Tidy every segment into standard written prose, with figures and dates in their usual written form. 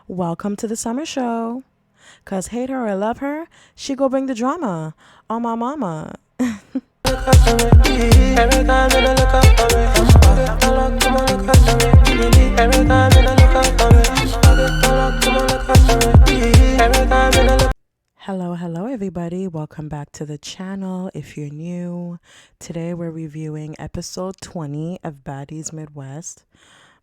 Welcome to the summer show. Cause hate her or love her, she go bring the drama on my mama. Hello everybody. Welcome back to the channel. If you're new, today we're reviewing episode 20 of Baddies Midwest.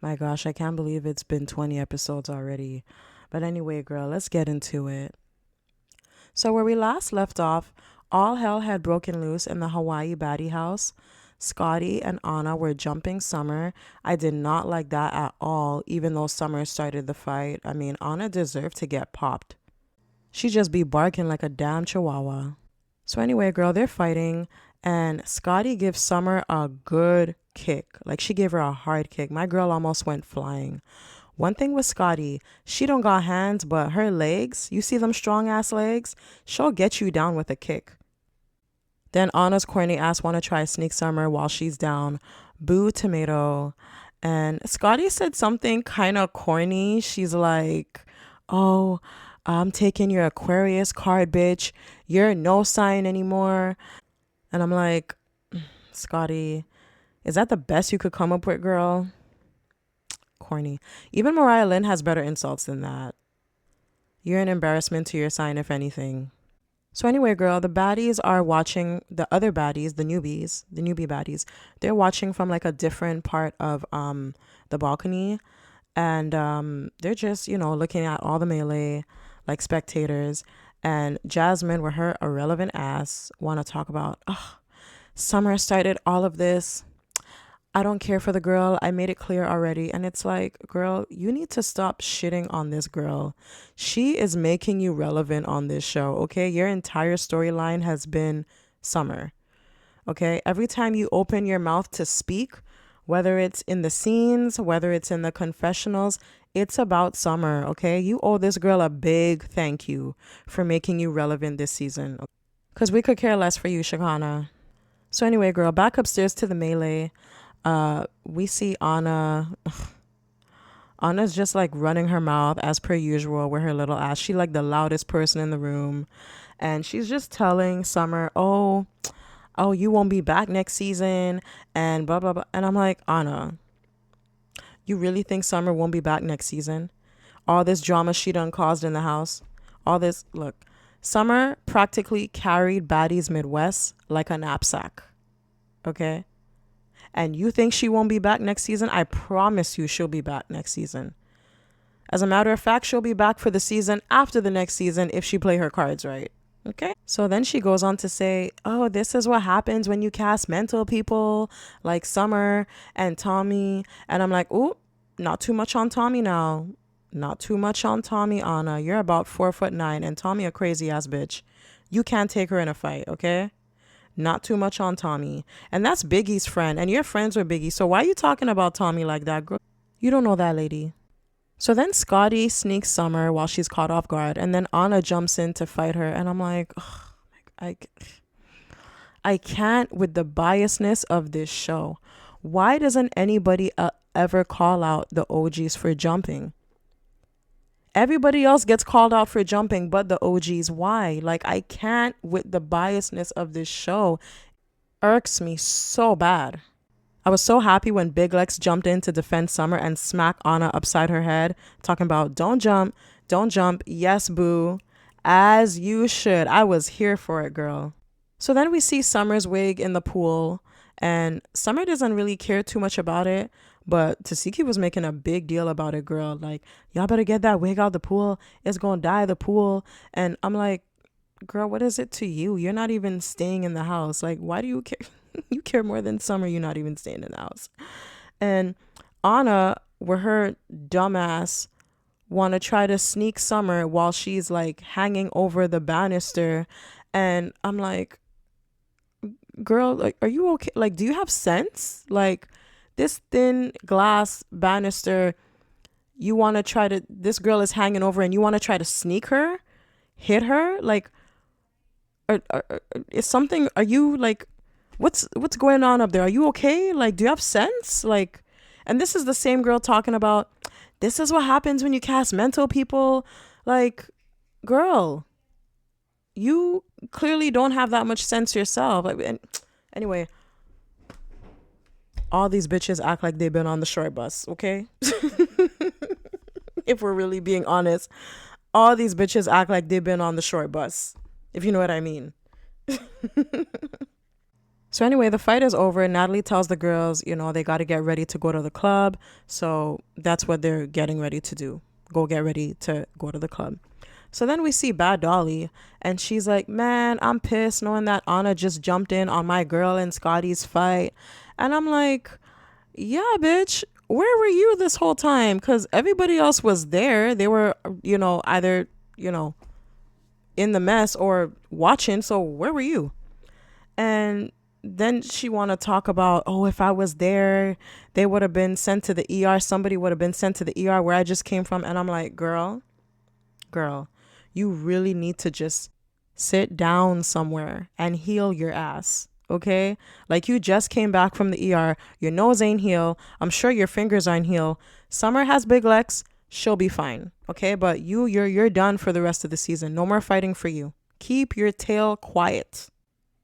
My gosh, I can't believe it's been 20 episodes already. But anyway, girl, let's get into it. So where we last left off, all hell had broken loose in the Hawaii baddie house. Scotty and Anna were jumping Summer. I did not like that at all, even though Summer started the fight. I mean, Anna deserved to get popped. She just be barking like a damn chihuahua. So anyway, girl, they're fighting, and Scotty gives Summer a good kick. Like, she gave her a hard kick. My girl almost went flying. One thing with Scotty, she don't got hands, but her legs, you see them strong ass legs? She'll get you down with a kick. Then Anna's corny ass want to try sneak Summer while she's down. Boo tomato. And Scotty said something kind of corny. She's like, oh, I'm taking your Aquarius card, bitch. You're no sign anymore. And I'm like, Scotty, is that the best you could come up with, girl? Corny. Even Mariah Lynn has better insults than that. You're an embarrassment to your sign, if anything. So anyway, girl, the baddies are watching the other baddies, the newbie baddies. They're watching from like a different part of the balcony. And they're just, looking at all the melee like spectators. And Jasmine, with her irrelevant ass, want to talk about, Summer started all of this. I don't care for the girl. I made it clear already. And it's like, girl, you need to stop shitting on this girl. She is making you relevant on this show, okay? Your entire storyline has been Summer, okay? Every time you open your mouth to speak, whether it's in the scenes, whether it's in the confessionals, it's about Summer, okay? You owe this girl a big thank you for making you relevant this season. Because we could care less for you, Shakana. So anyway, girl, back upstairs to the melee. We see Anna. Anna's just like running her mouth as per usual with her little ass. She like the loudest person in the room. And she's just telling Summer, oh, you won't be back next season and blah, blah, blah. And I'm like, Anna, you really think Summer won't be back next season? All this drama she done caused in the house. All this, look, Summer practically carried Baddies Midwest like a knapsack. Okay? And you think she won't be back next season? I promise you she'll be back next season. As a matter of fact, she'll be back for the season after the next season if she play her cards right. Okay. So then she goes on to say, oh, this is what happens when you cast mental people like Summer and Tommy. And I'm like, oh, not too much on Tommy now. Not too much on Tommy, Anna. You're about 4'9" and Tommy a crazy ass bitch. You can't take her in a fight, okay? Not too much on Tommy. And that's Biggie's friend. And you're friends with Biggie. So why are you talking about Tommy like that, girl? You don't know that lady. So then Scotty sneaks Summer while she's caught off guard. And then Anna jumps in to fight her. And I'm like, I can't with the biasness of this show. Why doesn't anybody ever call out the OGs for jumping? Everybody else gets called out for jumping, but the OGs. Why? Like, I can't with the biasness of this show. Irks me so bad. I was so happy when Big Lex jumped in to defend Summer and smack Anna upside her head, talking about, don't jump. Yes, boo. As you should. I was here for it, girl. So then we see Summer's wig in the pool, and Summer doesn't really care too much about it. But Tasiki was making a big deal about it, girl. Like, y'all better get that wig out the pool. It's going to die the pool. And I'm like, girl, what is it to you? You're not even staying in the house. Like, why do you care? You care more than Summer. You're not even staying in the house. And Anna, with her dumbass, want to try to sneak Summer while she's like hanging over the banister. And I'm like, girl, like, are you okay? Like, do you have sense? Like, this thin glass banister, you want to try to, this girl is hanging over and you want to try to sneak her, hit her? Like, is something, are you like, what's going on up there? Are you okay? Like, do you have sense? Like, and this is the same girl talking about, This is what happens when you cast mental people. Like, girl, you clearly don't have that much sense yourself. Like, and anyway, all these bitches act like they've been on the short bus, okay? If we're really being honest, all these bitches act like they've been on the short bus, if you know what I mean. So anyway, the fight is over. Natalie tells the girls, they got to get ready to go to the club. So that's what they're getting ready to do. Go get ready to go to the club. So then we see Bad Dolly, and she's like, man, I'm pissed knowing that Anna just jumped in on my girl and Scotty's fight. And I'm like, yeah, bitch, where were you this whole time? Because everybody else was there. They were, either, in the mess or watching. So where were you? And then she want to talk about, oh, if I was there, they would have been sent to the ER. Somebody would have been sent to the ER where I just came from. And I'm like, girl, you really need to just sit down somewhere and heal your ass. Okay? Like, you just came back from the ER. Your nose ain't healed. I'm sure your fingers aren't healed. Summer has big legs. She'll be fine. Okay? But you're done for the rest of the season. No more fighting for you. Keep your tail quiet.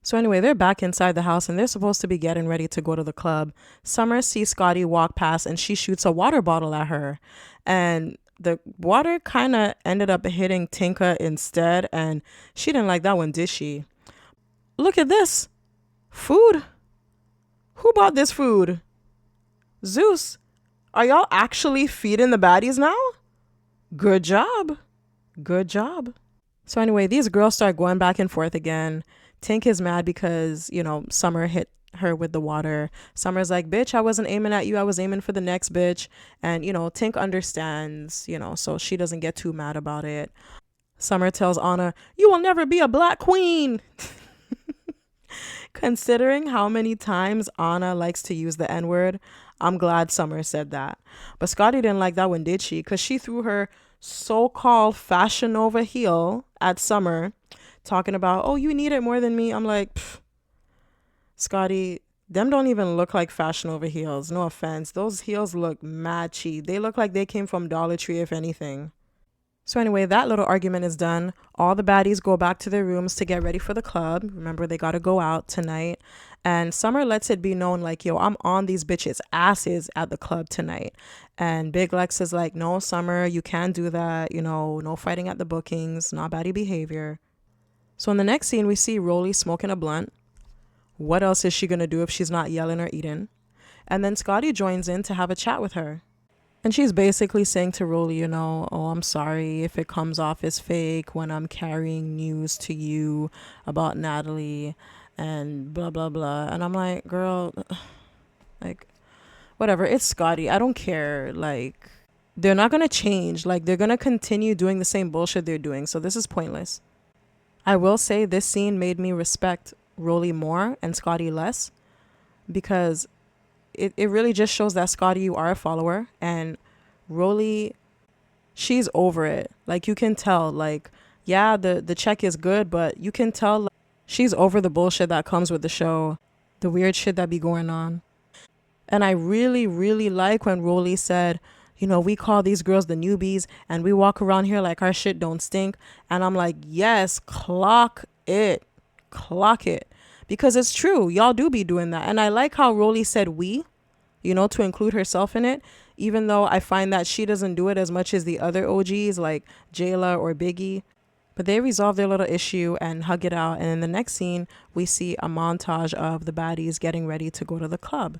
So anyway, they're back inside the house and they're supposed to be getting ready to go to the club. Summer sees Scotty walk past and she shoots a water bottle at her. And the water kind of ended up hitting Tinka instead. And she didn't like that one, did she? Look at this. Food. Who bought this food? Zeus. Are y'all actually feeding the baddies now? Good job. Good job. So anyway, these girls start going back and forth again. Tink is mad because, Summer hit her with the water. Summer's like, bitch, I wasn't aiming at you. I was aiming for the next bitch. And, Tink understands, so she doesn't get too mad about it. Summer tells Anna, you will never be a black queen. Considering how many times Anna likes to use the N-word, I'm glad Summer said that. But Scotty didn't like that one, did she? Because she threw her so-called Fashion Nova heel at Summer, talking about, oh, you need it more than me. I'm like, Scotty, them don't even look like Fashion Nova heels. No offense. Those heels look mad cheap. They look like they came from Dollar Tree, if anything. So anyway, that little argument is done. All the baddies go back to their rooms to get ready for the club. Remember, they got to go out tonight. And Summer lets it be known, like, yo, I'm on these bitches' asses at the club tonight. And Big Lex is like, no, Summer, you can't do that. No fighting at the bookings, not baddie behavior. So in the next scene, we see Rolly smoking a blunt. What else is she going to do if she's not yelling or eating? And then Scotty joins in to have a chat with her. And she's basically saying to Rolly, oh, I'm sorry if it comes off as fake when I'm carrying news to you about Natalie and blah, blah, blah. And I'm like, girl, like, whatever. It's Scotty. I don't care. Like, they're not going to change. Like, they're going to continue doing the same bullshit they're doing. So this is pointless. I will say this scene made me respect Rolly more and Scotty less, because it really just shows that, Scotty, you are a follower, and Rolly, she's over it. Like, you can tell, like, yeah, the check is good, but you can tell, like, she's over the bullshit that comes with the show, the weird shit that be going on. And I really, really like when Rolly said, we call these girls the newbies and we walk around here like our shit don't stink. And I'm like, yes, clock it. Because it's true. Y'all do be doing that. And I like how Rolly said we, to include herself in it, even though I find that she doesn't do it as much as the other OGs like Jayla or Biggie. But they resolve their little issue and hug it out. And in the next scene, we see a montage of the baddies getting ready to go to the club.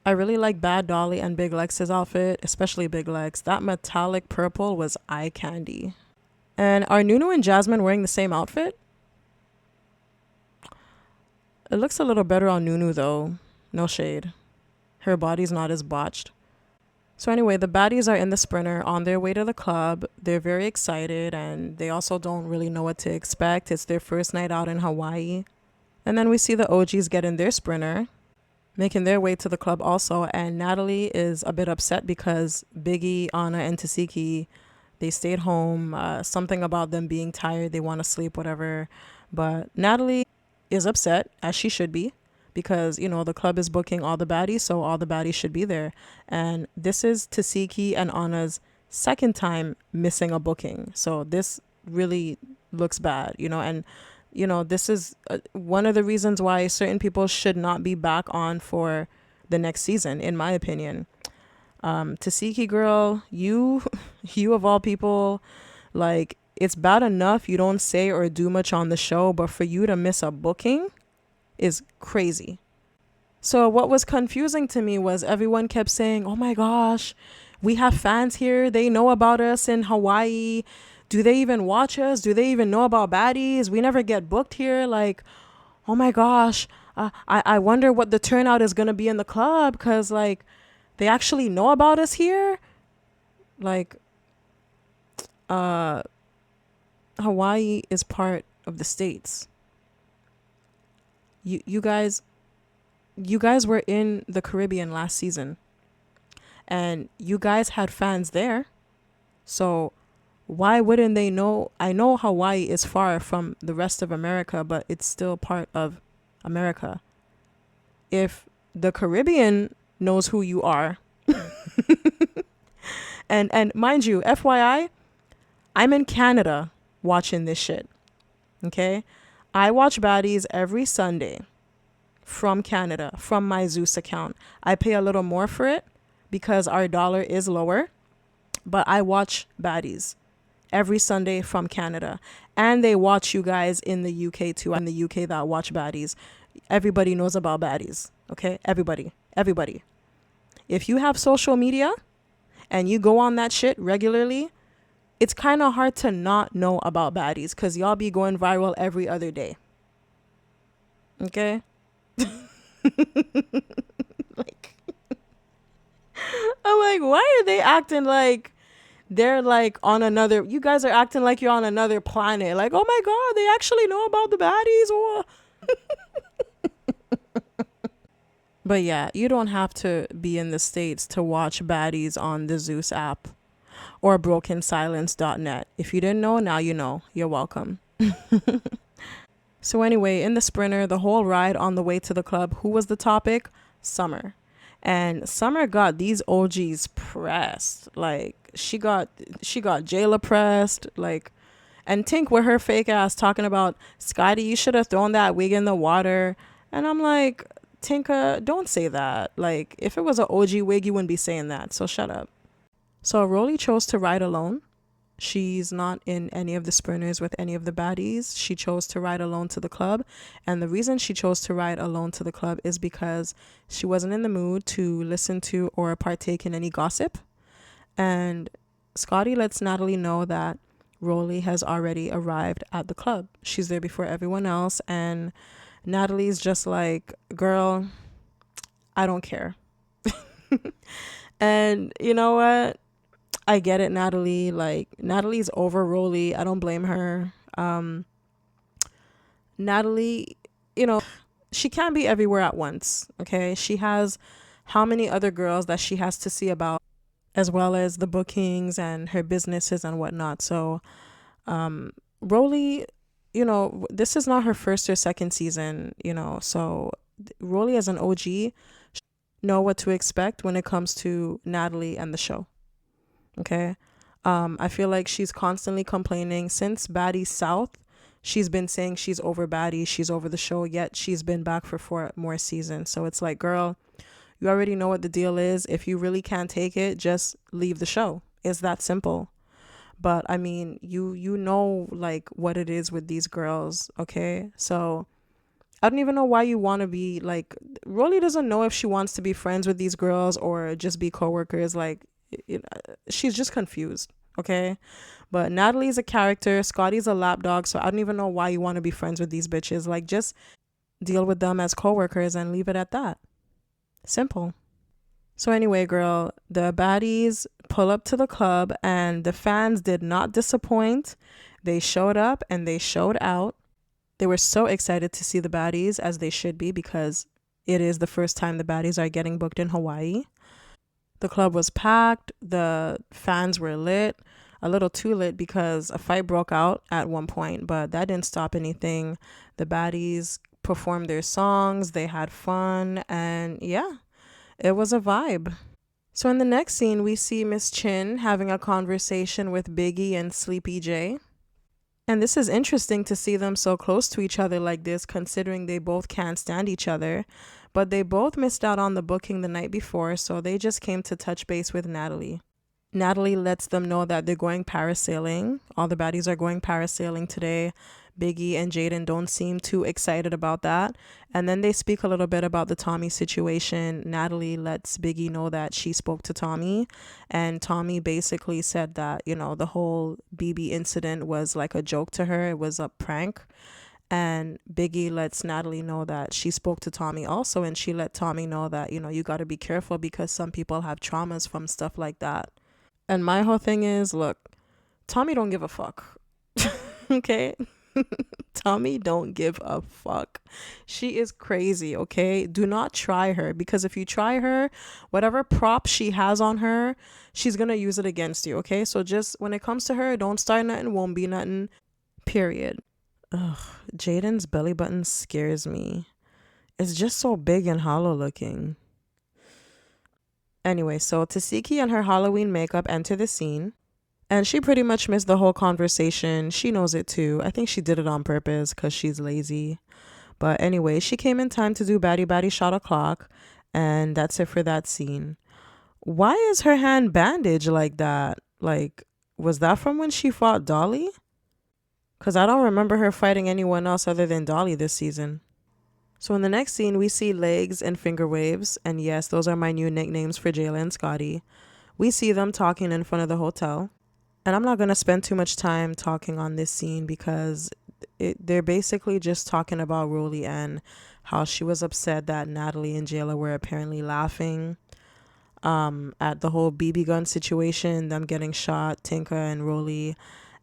I really like Bad Dolly and Big Lex's outfit, especially Big Lex. That metallic purple was eye candy. And are Nunu and Jasmine wearing the same outfit? It looks a little better on Nunu though. No shade. Her body's not as botched. So anyway, the baddies are in the Sprinter on their way to the club. They're very excited and they also don't really know what to expect. It's their first night out in Hawaii. And then we see the OGs get in their Sprinter, making their way to the club also. And Natalie is a bit upset because Biggie, Anna, and Tasiki, they stayed home. Something about them being tired. They want to sleep, whatever. But Natalie is upset, as she should be, because, the club is booking all the baddies, so all the baddies should be there. And this is Tasiki and Anna's second time missing a booking. So this really looks bad, and this is one of the reasons why certain people should not be back on for the next season, in my opinion. Tasiki girl, you you of all people, like, it's bad enough you don't say or do much on the show, but for you to miss a booking is crazy. So what was confusing to me was everyone kept saying, oh my gosh, we have fans here, they know about us in Hawaii. Do they even watch us? Do they even know about Baddies? We never get booked here. Like, oh my gosh, I wonder what the turnout is going to be in the club, because, like, they actually know about us here. Like, Hawaii is part of the States. You guys were in the Caribbean last season, and you guys had fans there. So why wouldn't they know? I know Hawaii is far from the rest of America, but it's still part of America. If the Caribbean knows who you are, and mind you, FYI, I'm in Canada watching this shit. Okay? I watch Baddies every Sunday from Canada, from my Zeus account. I pay a little more for it because our dollar is lower, but I watch Baddies every Sunday from Canada. And they watch you guys in the UK too. In the UK that watch Baddies. Everybody knows about Baddies. Okay? Everybody. If you have social media and you go on that shit regularly, it's kind of hard to not know about Baddies, because y'all be going viral every other day. Okay? Like, I'm like, why are they acting like they're like on another, you guys are acting like you're on another planet. Like, oh my God, they actually know about the Baddies. Or but yeah, you don't have to be in the States to watch Baddies on the Zeus app or brokensilence.net. If you didn't know, now you know. You're welcome. So anyway, in the Sprinter, the whole ride on the way to the club, who was the topic? Summer. And Summer got these OGs pressed. Like, she got Jayla pressed. Like, and Tink with her fake ass talking about, Scotty, you should have thrown that wig in the water. And I'm like, Tinka, don't say that. Like, if it was an OG wig, you wouldn't be saying that. So shut up. So Rolly chose to ride alone. She's not in any of the sprinters with any of the baddies. She chose to ride alone to the club. And the reason she chose to ride alone to the club is because she wasn't in the mood to listen to or partake in any gossip. And Scotty lets Natalie know that Rolly has already arrived at the club. She's there before everyone else. And Natalie's just like, girl, I don't care. And you know what? I get it, Natalie. Like, Natalie's over Rolly. I don't blame her. Natalie, she can't be everywhere at once. Okay. She has how many other girls that she has to see about, as well as the bookings and her businesses and whatnot. So, Rolly, this is not her first or second season, so Rolly as an OG know what to expect when it comes to Natalie and the show. Okay. I feel like she's constantly complaining since Baddies South. She's been saying she's over Baddies, she's over the show, yet she's been back for 4 more seasons. So it's like, girl, you already know what the deal is. If you really can't take it, just leave the show. It's that simple. But I mean, you know, like, what it is with these girls. Okay. So I don't even know why you want to be like, Rolly doesn't know if she wants to be friends with these girls or just be coworkers. Like, she's just confused. Okay. But Natalie's a character, Scotty's a lapdog, so I don't even know why you want to be friends with these bitches. Like, just deal with them as coworkers and leave it at that. Simple. So anyway, girl, the baddies pull up to the club and the fans did not disappoint. They showed up and they showed out. They were so excited to see the baddies, as they should be, because it is the first time the baddies are getting booked in Hawaii. The club was packed. The fans were lit. A little too lit because a fight broke out at one point, but that didn't stop anything. The baddies performed their songs. They had fun. And yeah, it was a vibe. So in the next scene, we see Miss Chin having a conversation with Biggie and Sleepy J. And this is interesting to see them so close to each other like this, considering they both can't stand each other. But they both missed out on the booking the night before, so they just came to touch base with Natalie. Natalie lets them know that they're going parasailing. All the baddies are going parasailing today. Biggie and Jaden don't seem too excited about that. And then they speak a little bit about the Tommy situation. Natalie lets Biggie know that she spoke to Tommy, and Tommy basically said that, the whole BB incident was like a joke to her. It was a prank. And Biggie lets Natalie know that she spoke to Tommy also, and she let Tommy know that, you got to be careful because some people have traumas from stuff like that. And my whole thing is, look, Tommy don't give a fuck. Okay? Tommy don't give a fuck. She is crazy, okay? Do not try her, because if you try her, whatever prop she has on her, she's gonna use it against you, okay? So just when it comes to her, don't start nothing, won't be nothing, period. Ugh, Jaden's belly button scares me. It's just so big and hollow looking. Anyway, so Tasiki and her Halloween makeup enter the scene. And she pretty much missed the whole conversation. She knows it too. I think she did it on purpose because she's lazy. But anyway, she came in time to do Baddie Baddie Shot O'Clock. And that's it for that scene. Why is her hand bandaged like that? Like, was that from when she fought Dolly? Because I don't remember her fighting anyone else other than Dolly this season. So in the next scene, we see legs and finger waves. And yes, those are my new nicknames for Jayla and Scotty. We see them talking in front of the hotel. And I'm not going to spend too much time talking on this scene because they're basically just talking about Rolly and how she was upset that Natalie and Jayla were apparently laughing at the whole BB gun situation, them getting shot, Tinka and Rolly,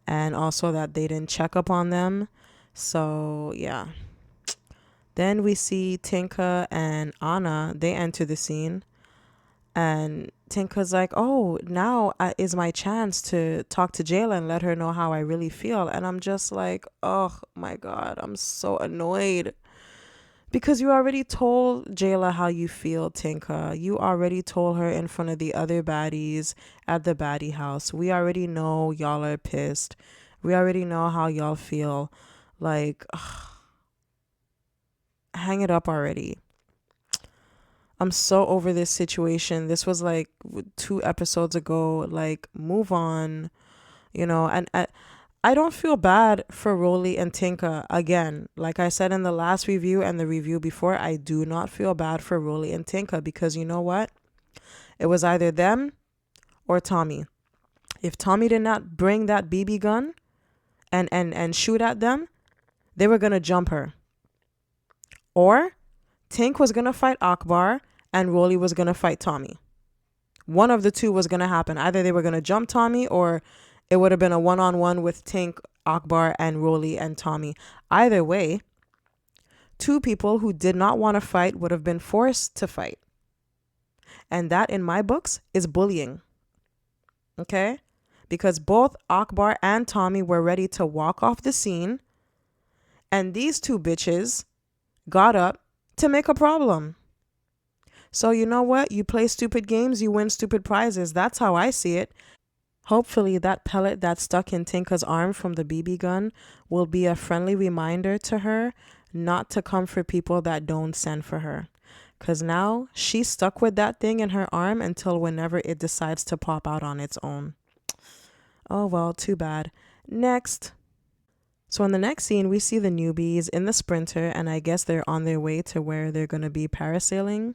and also that they didn't check up on them. So, yeah. Then we see Tinka and Anna. They enter the scene. And Tinka's like, oh, now is my chance to talk to Jayla and let her know how I really feel. And I'm just like, oh my God, I'm so annoyed. Because you already told Jayla how you feel, Tinka. You already told her in front of the other baddies at the baddie house. We already know y'all are pissed. We already know how y'all feel. Like, ugh, hang it up already. I'm so over this situation. This was like 2 episodes ago. Like, move on, and I don't feel bad for Rolly and Tinka. Again, like I said in the last review and the review before, I do not feel bad for Rolly and Tinka because you know what? It was either them or Tommy. If Tommy did not bring that BB gun and shoot at them, they were going to jump her. Or Tink was going to fight Akbar and Rolly was going to fight Tommy. One of the two was going to happen. Either they were going to jump Tommy or it would have been a one-on-one with Tink, Akbar, and Rolly and Tommy. Either way, 2 people who did not want to fight would have been forced to fight. And that, in my books, is bullying. Okay? Because both Akbar and Tommy were ready to walk off the scene. And these 2 bitches got up to make a problem. So you know what? You play stupid games, you win stupid prizes. That's how I see it. Hopefully that pellet that stuck in Tinka's arm from the BB gun will be a friendly reminder to her not to come for people that don't send for her. Because now she's stuck with that thing in her arm until whenever it decides to pop out on its own. Oh, well, too bad. Next. So in the next scene, we see the newbies in the Sprinter, and I guess they're on their way to where they're going to be parasailing.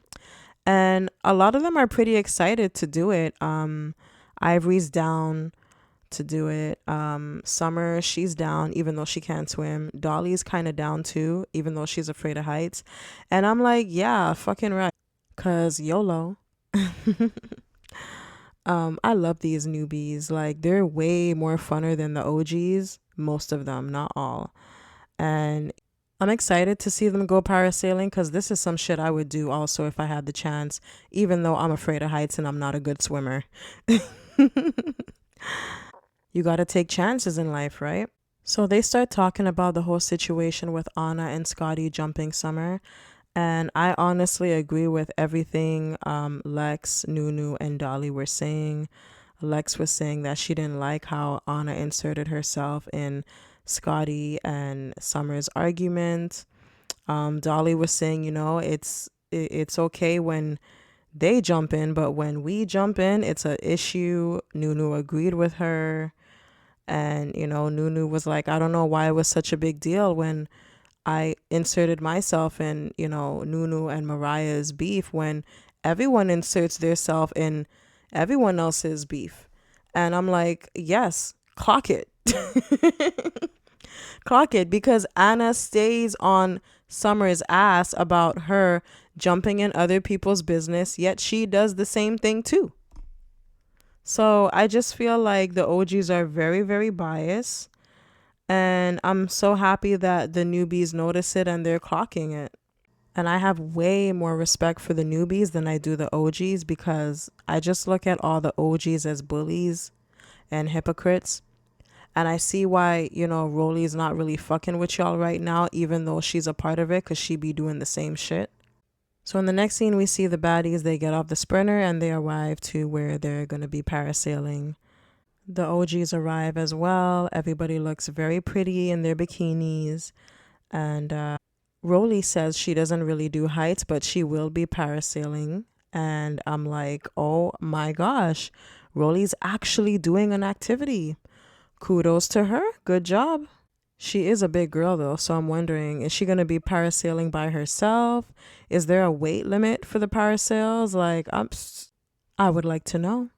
And a lot of them are pretty excited to do it. Ivory's down to do it. Summer, she's down even though she can't swim. Dolly's kind of down too, even though she's afraid of heights. And I'm like, yeah, fucking right. Cause YOLO. I love these newbies. Like, they're way more funner than the OGs. Most of them, not all. And I'm excited to see them go parasailing because this is some shit I would do also if I had the chance, even though I'm afraid of heights and I'm not a good swimmer. You got to take chances in life, right? So they start talking about the whole situation with Anna and Scotty jumping Summer. And I honestly agree with everything Lex, Nunu, and Dolly were saying. Lex was saying that she didn't like how Anna inserted herself in Scotty and Summer's argument. Dolly was saying, it's okay when they jump in, but when we jump in, it's an issue. Nunu agreed with her. And, Nunu was like, I don't know why it was such a big deal when I inserted myself in, Nunu and Mariah's beef when everyone inserts their self in everyone else's beef. And I'm like, yes, clock it. Clock it, because Anna stays on Summer's ass about her jumping in other people's business, yet she does the same thing too. So I just feel like the OGs are very, very biased. And I'm so happy that the newbies notice it and they're clocking it. And I have way more respect for the newbies than I do the OGs, because I just look at all the OGs as bullies and hypocrites. And I see why, Rolly's not really fucking with y'all right now, even though she's a part of it, because she be doing the same shit. So in the next scene, we see the baddies. They get off the sprinter and they arrive to where they're going to be parasailing. The OGs arrive as well. Everybody looks very pretty in their bikinis. And Rolly says she doesn't really do heights, but she will be parasailing. And I'm like, oh my gosh, Rolly's actually doing an activity. Kudos to her. Good job. She is a big girl though, so I'm wondering, is she going to be parasailing by herself? Is there a weight limit for the parasails? Like, I would like to know.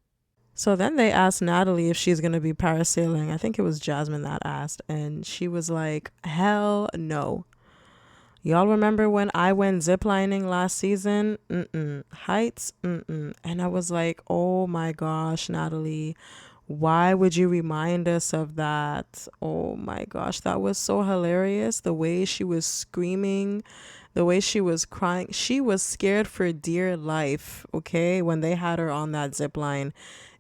So then they asked Natalie if she's going to be parasailing. I think it was Jasmine that asked, and she was like, hell no. Y'all remember when I went ziplining last season? Heights? And I was like, oh my gosh, Natalie, why would you remind us of that? Oh my gosh, that was so hilarious. The way she was screaming, the way she was crying. She was scared for dear life, okay, when they had her on that zip line.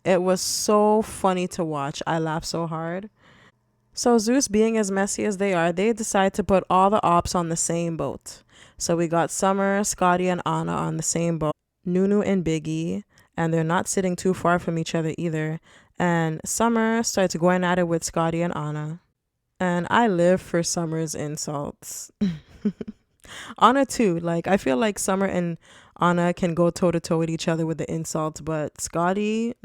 It was so funny to watch. I laughed so hard. So Zeus, being as messy as they are, they decide to put all the ops on the same boat. So we got Summer, Scotty, and Anna on the same boat. Nunu and Biggie, and they're not sitting too far from each other either. And Summer starts going at it with Scotty and Anna. And I live for Summer's insults. Anna too. Like, I feel like Summer and Anna can go toe to toe with each other with the insults, but Scotty,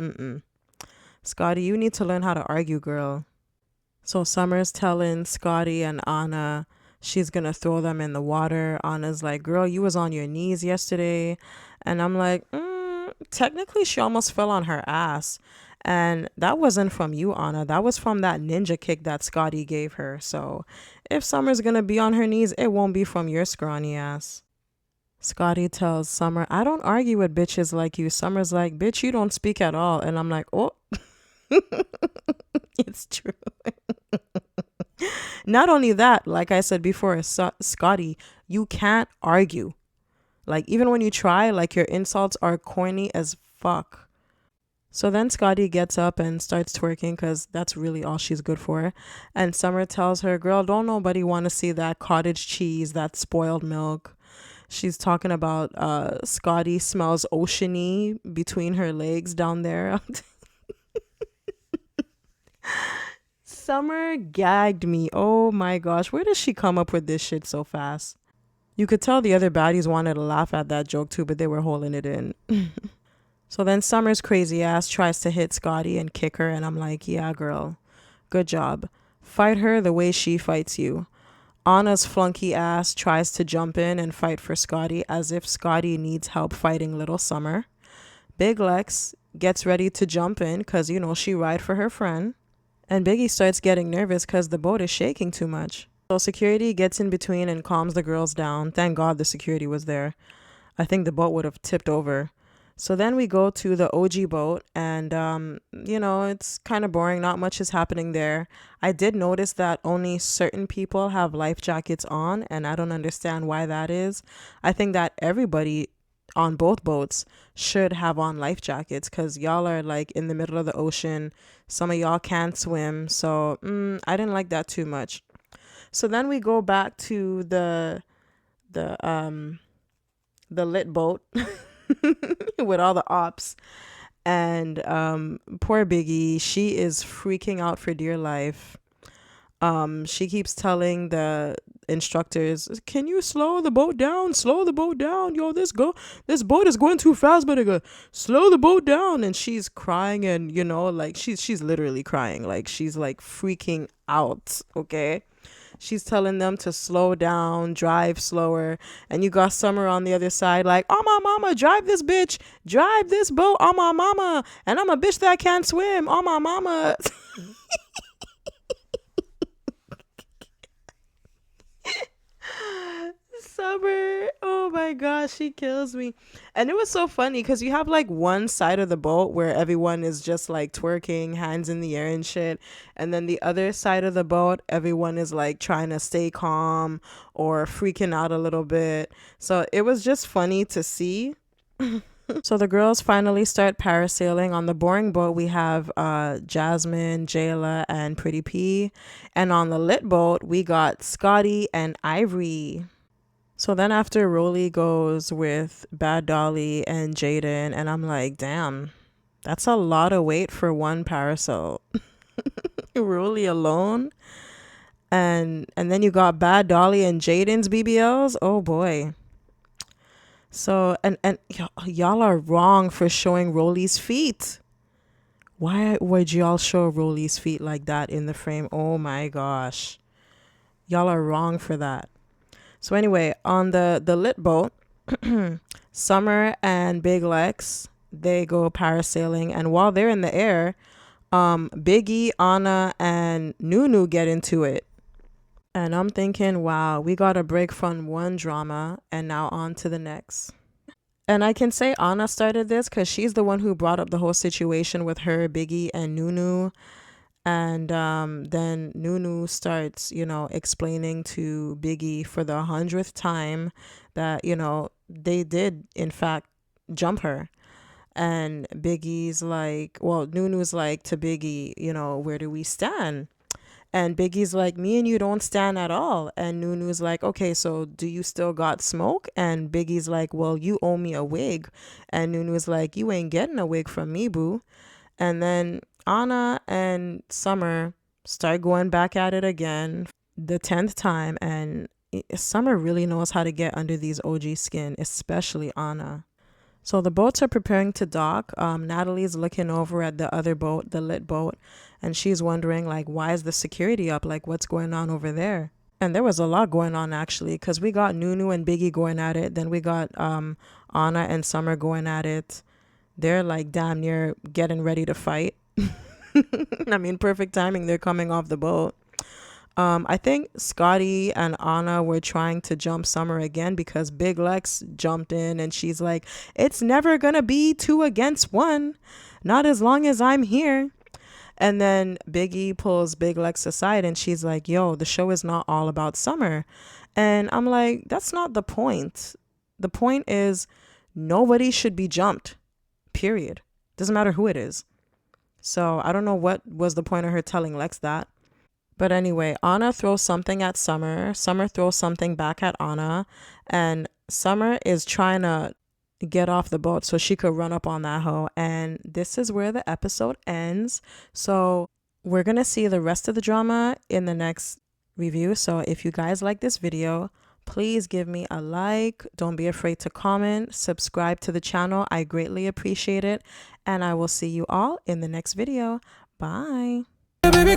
Scotty, you need to learn how to argue, girl. So Summer's telling Scotty and Anna she's gonna throw them in the water. Anna's like, girl, you was on your knees yesterday. And I'm like, technically she almost fell on her ass. And that wasn't from you, Anna. That was from that ninja kick that Scotty gave her. So if Summer's gonna be on her knees, it won't be from your scrawny ass. Scotty tells Summer, I don't argue with bitches like you. Summer's like, bitch, you don't speak at all. And I'm like, oh, it's true. Not only that, like I said before, Scotty, you can't argue. Like, even when you try, like, your insults are corny as fuck. So then Scotty gets up and starts twerking, because that's really all she's good for. And Summer tells her, girl, don't nobody want to see that cottage cheese, that spoiled milk. She's talking about Scotty smells oceany between her legs down there. Summer gagged me. Oh my gosh. Where does she come up with this shit so fast? You could tell the other baddies wanted to laugh at that joke too, but they were holding it in. So then Summer's crazy ass tries to hit Scotty and kick her, and I'm like, yeah, girl, good job. Fight her the way she fights you. Anna's flunky ass tries to jump in and fight for Scotty as if Scotty needs help fighting little Summer. Big Lex gets ready to jump in because, she ride for her friend. And Biggie starts getting nervous because the boat is shaking too much. So security gets in between and calms the girls down. Thank God the security was there. I think the boat would have tipped over. So then we go to the OG boat and, it's kind of boring. Not much is happening there. I did notice that only certain people have life jackets on, and I don't understand why that is. I think that everybody on both boats should have on life jackets, because y'all are like in the middle of the ocean. Some of y'all can't swim. So I didn't like that too much. So then we go back to the the lit boat with all the ops. And poor Biggie, she is freaking out for dear life. She keeps telling the instructors, "Can you slow the boat down? Slow the boat down. Yo, this boat is going too fast, but slow the boat down." And she's crying, and like she's literally crying. Like she's like freaking out, okay? She's telling them to slow down, drive slower. And you got Summer on the other side like, "Oh my mama, drive this bitch. Drive this boat, oh my mama. And I'm a bitch that can't swim, oh my mama." Summer, oh my gosh, she kills me. And it was so funny because you have like one side of the boat where everyone is just like twerking, hands in the air and shit, and then the other side of the boat, everyone is like trying to stay calm or freaking out a little bit. So it was just funny to see. So the girls finally start parasailing. On the boring boat, we have Jasmine, Jayla, and Pretty P. And on the lit boat, we got Scotty and Ivory. So then after, Rolly goes with Bad Dolly and Jaden, and I'm like, damn, that's a lot of weight for one parasol. Rolly alone. And then you got Bad Dolly and Jaden's BBLs. Oh boy. So and y'all are wrong for showing Rolly's feet. Why would y'all show Rolly's feet like that in the frame? Oh my gosh. Y'all are wrong for that. So anyway, on the lit boat, Summer and Big Lex, they go parasailing, and while they're in the air, Biggie, Anna, and Nunu get into it. And I'm thinking, wow, we got a break from one drama and now on to the next. And I can say Anna started this because she's the one who brought up the whole situation with her, Biggie, and Nunu. And then Nunu starts, explaining to Biggie for the 100th time that, they did, in fact, jump her. And Biggie's like, well, Nunu's like to Biggie, where do we stand? And Biggie's like, me and you don't stand at all. And Nunu's like, okay, so do you still got smoke? And Biggie's like, well, you owe me a wig. And Nunu's like, you ain't getting a wig from me, boo. And then Anna and Summer start going back at it again, the 10th time. And Summer really knows how to get under these OG skin, especially Anna. So the boats are preparing to dock. Natalie's looking over at the other boat, the lit boat, and she's wondering, like, why is the security up? Like, what's going on over there? And there was a lot going on, actually, because we got Nunu and Biggie going at it. Then we got Anna and Summer going at it. They're, like, damn near getting ready to fight. I mean, perfect timing. They're coming off the boat. I think Scotty and Anna were trying to jump Summer again because Big Lex jumped in and she's like, it's never gonna be 2 against 1, not as long as I'm here. And then Biggie pulls Big Lex aside and she's like, yo, the show is not all about Summer. And I'm like, that's not the point. The point is nobody should be jumped, period. Doesn't matter who it is. So I don't know what was the point of her telling Lex that. But anyway, Anna throws something at Summer. Summer throws something back at Anna. And Summer is trying to get off the boat so she could run up on that hoe. And this is where the episode ends. So we're going to see the rest of the drama in the next review. So if you guys like this video, please give me a like. Don't be afraid to comment. Subscribe to the channel. I greatly appreciate it. And I will see you all in the next video. Bye. Baby,